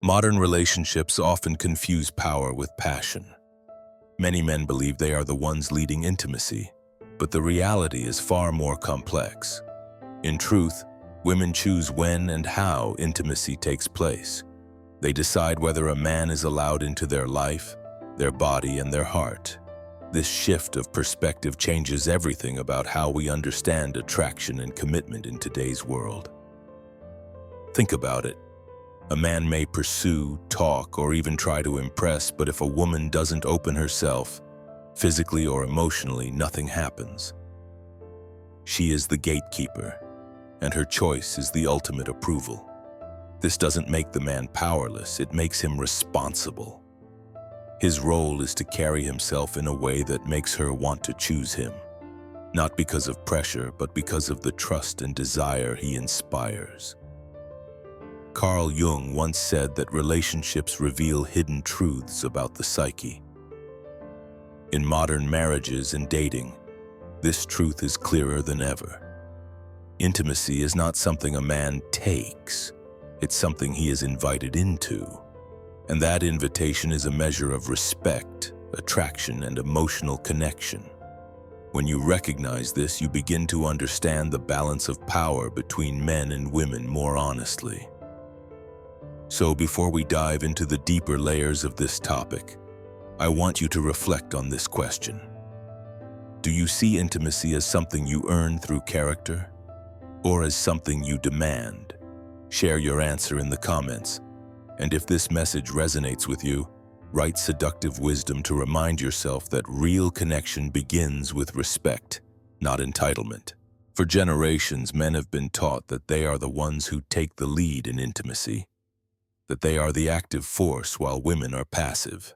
Modern relationships often confuse power with passion. Many men believe they are the ones leading intimacy, but the reality is far more complex. In truth, women choose when and how intimacy takes place. They decide whether a man is allowed into their life, their body, and their heart. This shift of perspective changes everything about how we understand attraction and commitment in today's world. Think about it. A man may pursue, talk, or even try to impress, but if a woman doesn't open herself, physically or emotionally, nothing happens. She is the gatekeeper, and her choice is the ultimate approval. This doesn't make the man powerless, it makes him responsible. His role is to carry himself in a way that makes her want to choose him, not because of pressure, but because of the trust and desire he inspires. Carl Jung once said that relationships reveal hidden truths about the psyche. In modern marriages and dating, this truth is clearer than ever. Intimacy is not something a man takes, it's something he is invited into. And that invitation is a measure of respect, attraction, and emotional connection. When you recognize this, you begin to understand the balance of power between men and women more honestly. So before we dive into the deeper layers of this topic, I want you to reflect on this question. Do you see intimacy as something you earn through character, or as something you demand? Share your answer in the comments. And if this message resonates with you, write seductive wisdom to remind yourself that real connection begins with respect, not entitlement. For generations, men have been taught that they are the ones who take the lead in intimacy, that they are the active force while women are passive.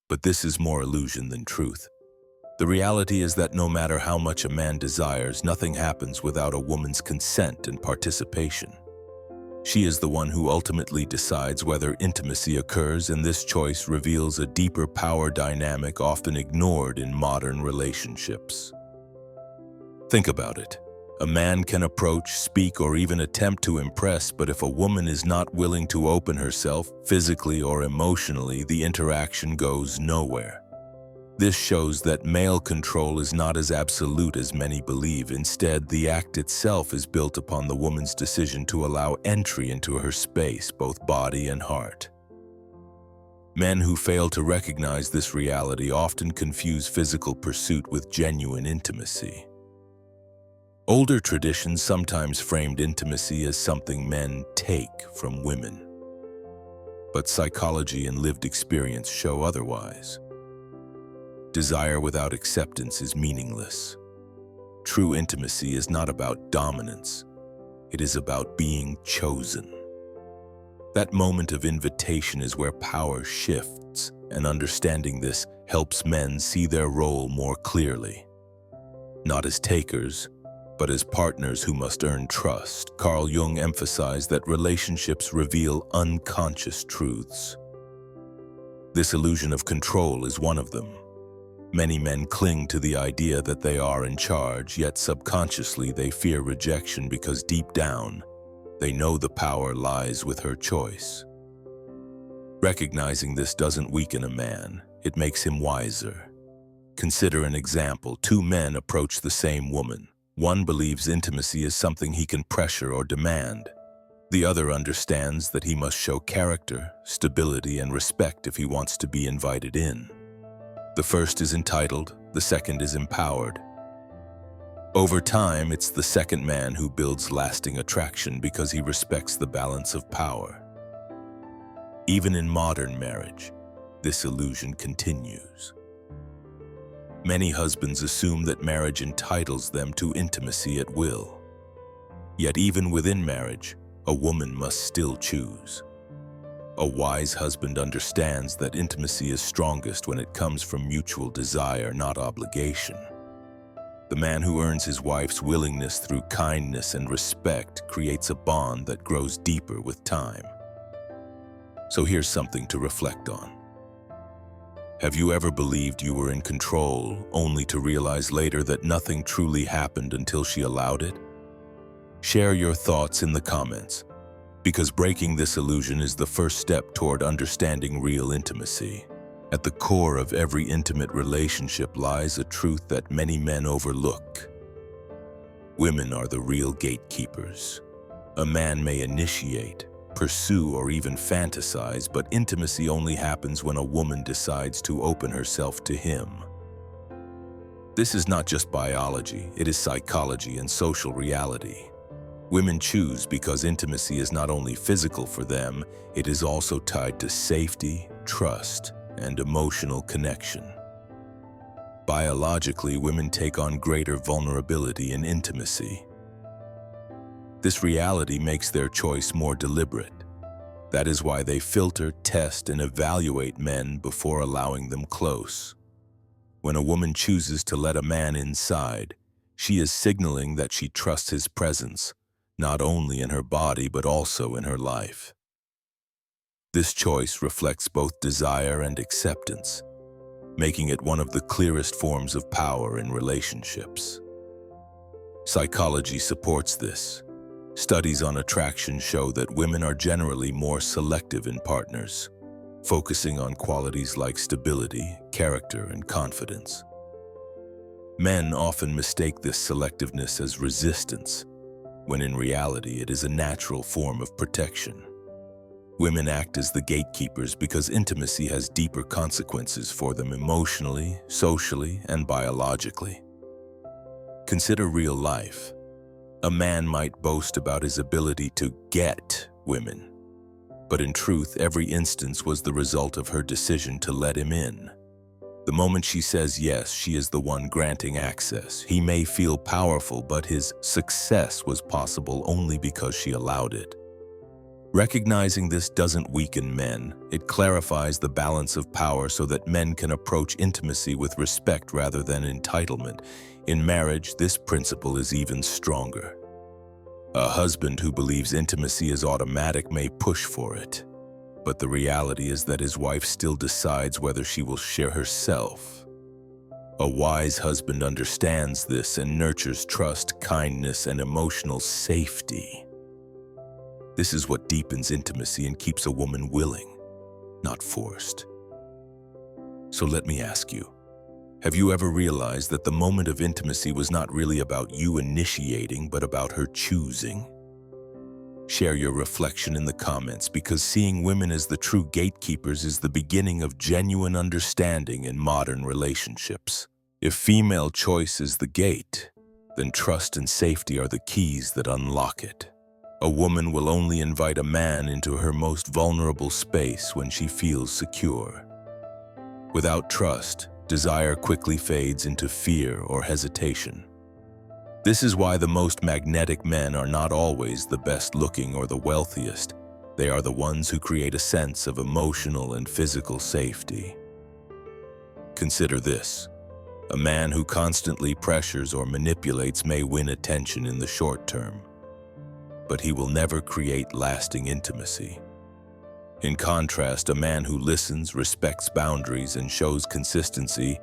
But this is more illusion than truth. The reality is that no matter how much a man desires, nothing happens without a woman's consent and participation. She is the one who ultimately decides whether intimacy occurs, and this choice reveals a deeper power dynamic often ignored in modern relationships. Think about it. A man can approach, speak, or even attempt to impress, but if a woman is not willing to open herself, physically or emotionally, the interaction goes nowhere. This shows that male control is not as absolute as many believe. Instead, the act itself is built upon the woman's decision to allow entry into her space, both body and heart. Men who fail to recognize this reality often confuse physical pursuit with genuine intimacy. Older traditions sometimes framed intimacy as something men take from women. But psychology and lived experience show otherwise. Desire without acceptance is meaningless. True intimacy is not about dominance. It is about being chosen. That moment of invitation is where power shifts, and understanding this helps men see their role more clearly. Not as takers, but as partners who must earn trust. Carl Jung emphasized that relationships reveal unconscious truths. This illusion of control is one of them. Many men cling to the idea that they are in charge, yet subconsciously they fear rejection because deep down, they know the power lies with her choice. Recognizing this doesn't weaken a man, it makes him wiser. Consider an example. Two men approach the same woman. One believes intimacy is something he can pressure or demand. The other understands that he must show character, stability, and respect if he wants to be invited in. The first is entitled, the second is empowered. Over time, it's the second man who builds lasting attraction because he respects the balance of power. Even in modern marriage, this illusion continues. Many husbands assume that marriage entitles them to intimacy at will. Yet even within marriage, a woman must still choose. A wise husband understands that intimacy is strongest when it comes from mutual desire, not obligation. The man who earns his wife's willingness through kindness and respect creates a bond that grows deeper with time. So here's something to reflect on. Have you ever believed you were in control, only to realize later that nothing truly happened until she allowed it? Share your thoughts in the comments. Because breaking this illusion is the first step toward understanding real intimacy. At the core of every intimate relationship lies a truth that many men overlook. Women are the real gatekeepers. A man may initiate, pursue, or even fantasize, but intimacy only happens when a woman decides to open herself to him. This is not just biology, it is psychology and social reality. Women choose because intimacy is not only physical for them, it is also tied to safety, trust, and emotional connection. Biologically, women take on greater vulnerability in intimacy. This reality makes their choice more deliberate. That is why they filter, test, and evaluate men before allowing them close. When a woman chooses to let a man inside, she is signaling that she trusts his presence, not only in her body but also in her life. This choice reflects both desire and acceptance, making it one of the clearest forms of power in relationships. Psychology supports this. Studies on attraction show that women are generally more selective in partners, focusing on qualities like stability, character, and confidence. Men often mistake this selectiveness as resistance, when in reality it is a natural form of protection. Women act as the gatekeepers because intimacy has deeper consequences for them emotionally, socially, and biologically. Consider real life. A man might boast about his ability to get women, but in truth, every instance was the result of her decision to let him in. The moment she says yes, she is the one granting access. He may feel powerful, but his success was possible only because she allowed it. Recognizing this doesn't weaken men, it clarifies the balance of power so that men can approach intimacy with respect rather than entitlement. In marriage, this principle is even stronger. A husband who believes intimacy is automatic may push for it, but the reality is that his wife still decides whether she will share herself. A wise husband understands this and nurtures trust, kindness, and emotional safety. This is what deepens intimacy and keeps a woman willing, not forced. So let me ask you, have you ever realized that the moment of intimacy was not really about you initiating, but about her choosing? Share your reflection in the comments, because seeing women as the true gatekeepers is the beginning of genuine understanding in modern relationships. If female choice is the gate, then trust and safety are the keys that unlock it. A woman will only invite a man into her most vulnerable space when she feels secure. Without trust, desire quickly fades into fear or hesitation. This is why the most magnetic men are not always the best looking or the wealthiest. They are the ones who create a sense of emotional and physical safety. Consider this. A man who constantly pressures or manipulates may win attention in the short term, but he will never create lasting intimacy. In contrast, a man who listens, respects boundaries, and shows consistency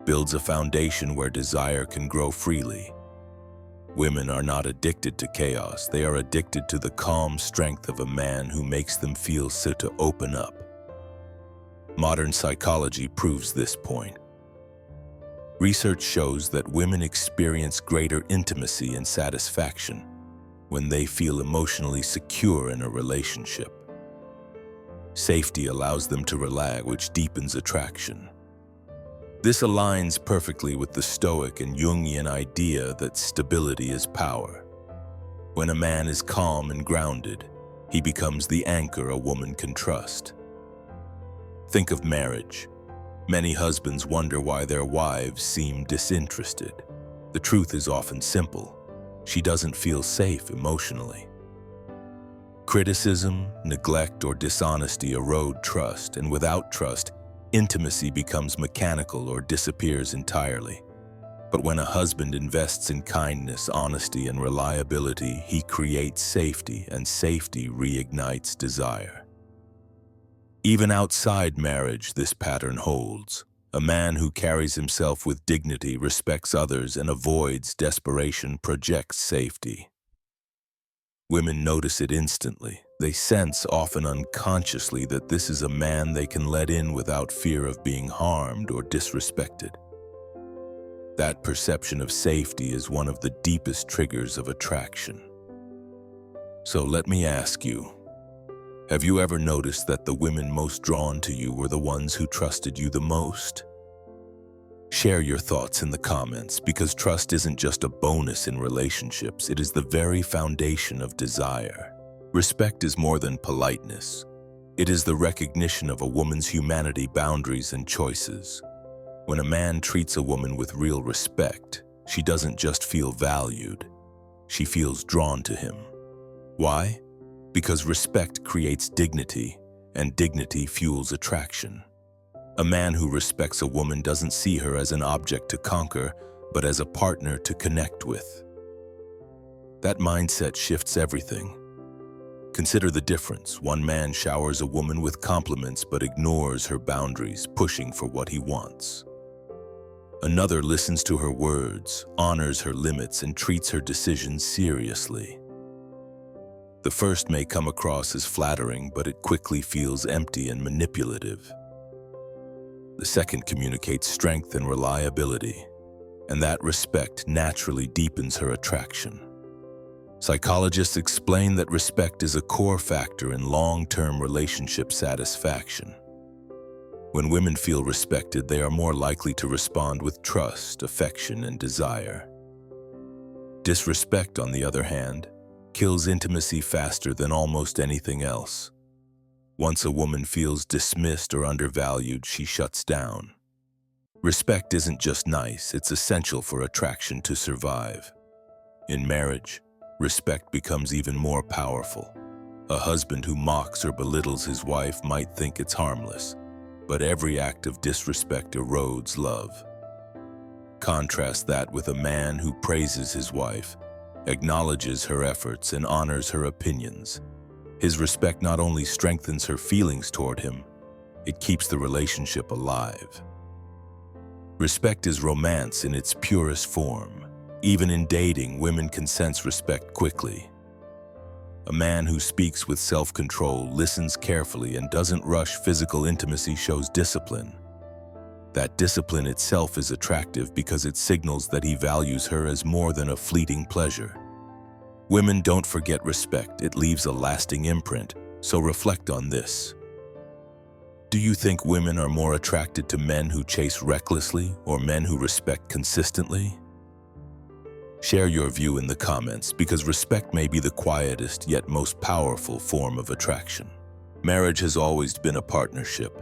builds a foundation where desire can grow freely. Women are not addicted to chaos, they are addicted to the calm strength of a man who makes them feel safe to open up. Modern psychology proves this point. Research shows that women experience greater intimacy and satisfaction when they feel emotionally secure in a relationship. Safety allows them to relax, which deepens attraction. This aligns perfectly with the Stoic and Jungian idea that stability is power. When a man is calm and grounded, he becomes the anchor a woman can trust. Think of marriage. Many husbands wonder why their wives seem disinterested. The truth is often simple. She doesn't feel safe emotionally. Criticism, neglect, or dishonesty erode trust, and without trust, intimacy becomes mechanical or disappears entirely. But when a husband invests in kindness, honesty, and reliability, he creates safety, and safety reignites desire. Even outside marriage, this pattern holds. A man who carries himself with dignity, respects others, and avoids desperation projects safety. Women notice it instantly. They sense, often unconsciously, that this is a man they can let in without fear of being harmed or disrespected. That perception of safety is one of the deepest triggers of attraction. So let me ask you, have you ever noticed that the women most drawn to you were the ones who trusted you the most? Share your thoughts in the comments, because trust isn't just a bonus in relationships, it is the very foundation of desire. Respect is more than politeness. It is the recognition of a woman's humanity, boundaries, and choices. When a man treats a woman with real respect, she doesn't just feel valued, she feels drawn to him. Why? Because respect creates dignity, and dignity fuels attraction. A man who respects a woman doesn't see her as an object to conquer, but as a partner to connect with. That mindset shifts everything. Consider the difference. One man showers a woman with compliments but ignores her boundaries, pushing for what he wants. Another listens to her words, honors her limits, and treats her decisions seriously. The first may come across as flattering, but it quickly feels empty and manipulative. The second communicates strength and reliability, and that respect naturally deepens her attraction. Psychologists explain that respect is a core factor in long-term relationship satisfaction. When women feel respected, they are more likely to respond with trust, affection, and desire. Disrespect, on the other hand, kills intimacy faster than almost anything else. Once a woman feels dismissed or undervalued, she shuts down. Respect isn't just nice, it's essential for attraction to survive. In marriage, respect becomes even more powerful. A husband who mocks or belittles his wife might think it's harmless, but every act of disrespect erodes love. Contrast that with a man who praises his wife, acknowledges her efforts, and honors her opinions. His respect not only strengthens her feelings toward him, it keeps the relationship alive. Respect is romance in its purest form. Even in dating, women can sense respect quickly. A man who speaks with self-control, listens carefully, and doesn't rush physical intimacy shows discipline. That discipline itself is attractive because it signals that he values her as more than a fleeting pleasure. Women don't forget respect, it leaves a lasting imprint, so reflect on this. Do you think women are more attracted to men who chase recklessly or men who respect consistently? Share your view in the comments, because respect may be the quietest yet most powerful form of attraction. Marriage has always been a partnership,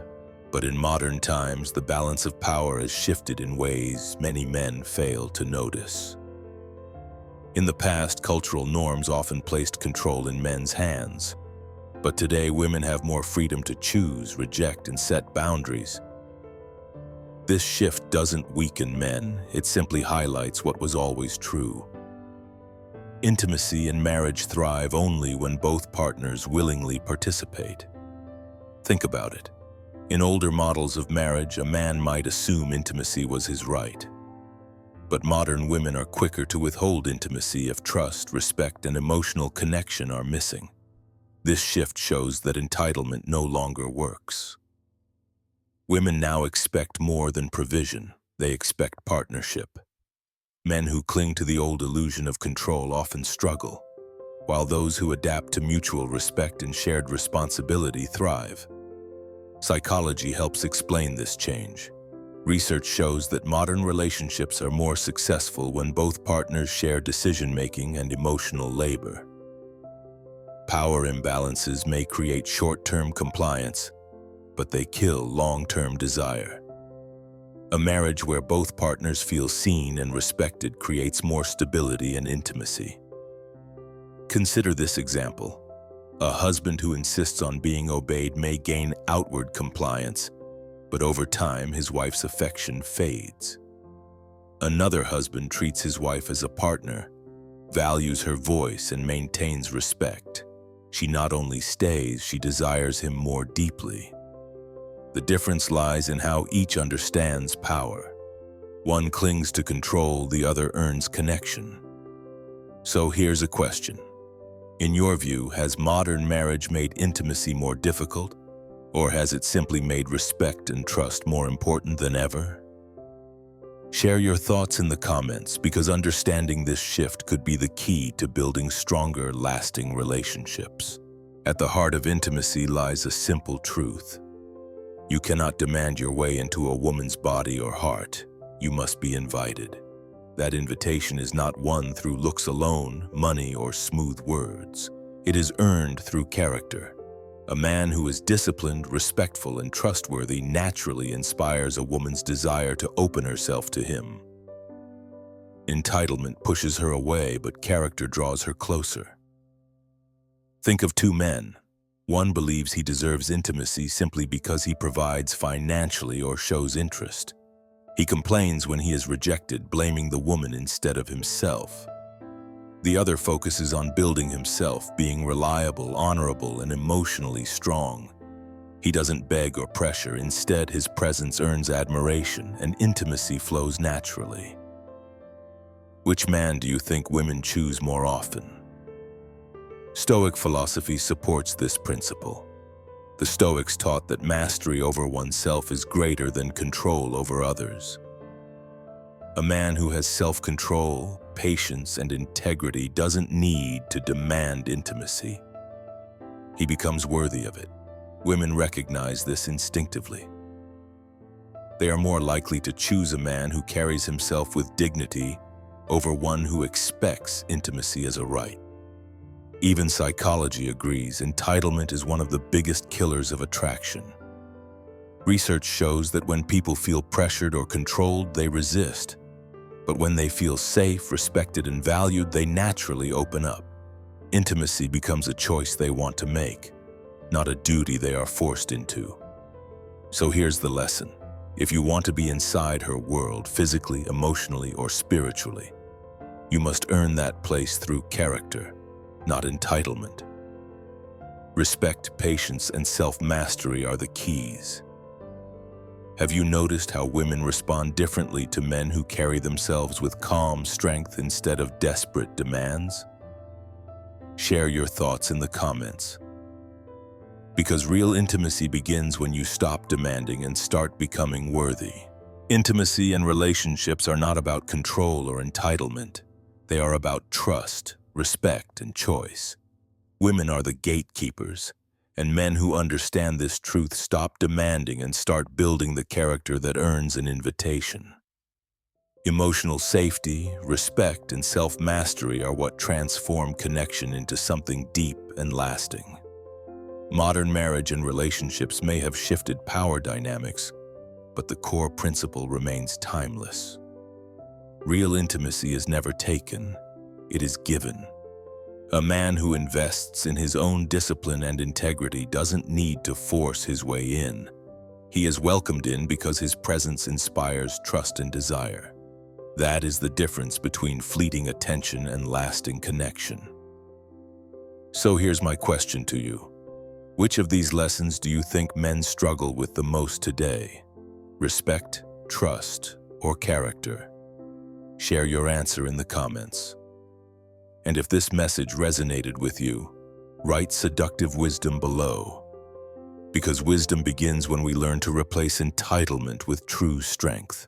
but in modern times, the balance of power has shifted in ways many men fail to notice. In the past, cultural norms often placed control in men's hands, but today women have more freedom to choose, reject, and set boundaries. This shift doesn't weaken men, it simply highlights what was always true. Intimacy and marriage thrive only when both partners willingly participate. Think about it. In older models of marriage, a man might assume intimacy was his right. But modern women are quicker to withhold intimacy if trust, respect, and emotional connection are missing. This shift shows that entitlement no longer works. Women now expect more than provision, they expect partnership. Men who cling to the old illusion of control often struggle, while those who adapt to mutual respect and shared responsibility thrive. Psychology helps explain this change. Research shows that modern relationships are more successful when both partners share decision-making and emotional labor. Power imbalances may create short-term compliance, but they kill long-term desire. A marriage where both partners feel seen and respected creates more stability and intimacy. Consider this example. A husband who insists on being obeyed may gain outward compliance, but over time his wife's affection fades. Another husband treats his wife as a partner, values her voice, and maintains respect. She not only stays, she desires him more deeply. The difference lies in how each understands power. One clings to control, the other earns connection. So here's a question. In your view, has modern marriage made intimacy more difficult, or has it simply made respect and trust more important than ever? Share your thoughts in the comments, because understanding this shift could be the key to building stronger, lasting relationships. At the heart of intimacy lies a simple truth. You cannot demand your way into a woman's body or heart. You must be invited. That invitation is not won through looks alone, money, or smooth words. It is earned through character. A man who is disciplined, respectful, and trustworthy naturally inspires a woman's desire to open herself to him. Entitlement pushes her away, but character draws her closer. Think of two men. One believes he deserves intimacy simply because he provides financially or shows interest. He complains when he is rejected, blaming the woman instead of himself. The other focuses on building himself, being reliable, honorable, and emotionally strong. He doesn't beg or pressure. Instead, his presence earns admiration, and intimacy flows naturally. Which man do you think women choose more often? Stoic philosophy supports this principle. The Stoics taught that mastery over oneself is greater than control over others. A man who has self-control, patience, and integrity doesn't need to demand intimacy. He becomes worthy of it. Women recognize this instinctively. They are more likely to choose a man who carries himself with dignity over one who expects intimacy as a right. Even psychology agrees entitlement is one of the biggest killers of attraction. Research shows that when people feel pressured or controlled, they resist. But when they feel safe, respected, and valued, they naturally open up. Intimacy becomes a choice they want to make, not a duty they are forced into. So here's the lesson. If you want to be inside her world, physically, emotionally, or spiritually, you must earn that place through character, not entitlement. Respect, patience, and self-mastery are the keys. Have you noticed how women respond differently to men who carry themselves with calm strength instead of desperate demands? Share your thoughts in the comments. Because real intimacy begins when you stop demanding and start becoming worthy. Intimacy and relationships are not about control or entitlement. They are about trust, respect, and choice. Women are the gatekeepers, and men who understand this truth stop demanding and start building the character that earns an invitation. Emotional safety, respect, and self-mastery are what transform connection into something deep and lasting. Modern marriage and relationships may have shifted power dynamics, but the core principle remains timeless. Real intimacy is never taken, it is given. A man who invests in his own discipline and integrity doesn't need to force his way in. He is welcomed in because his presence inspires trust and desire. That is the difference between fleeting attention and lasting connection. So here's my question to you. Which of these lessons do you think men struggle with the most today? Respect, trust, or character? Share your answer in the comments. And if this message resonated with you, write seductive wisdom below. Because wisdom begins when we learn to replace entitlement with true strength.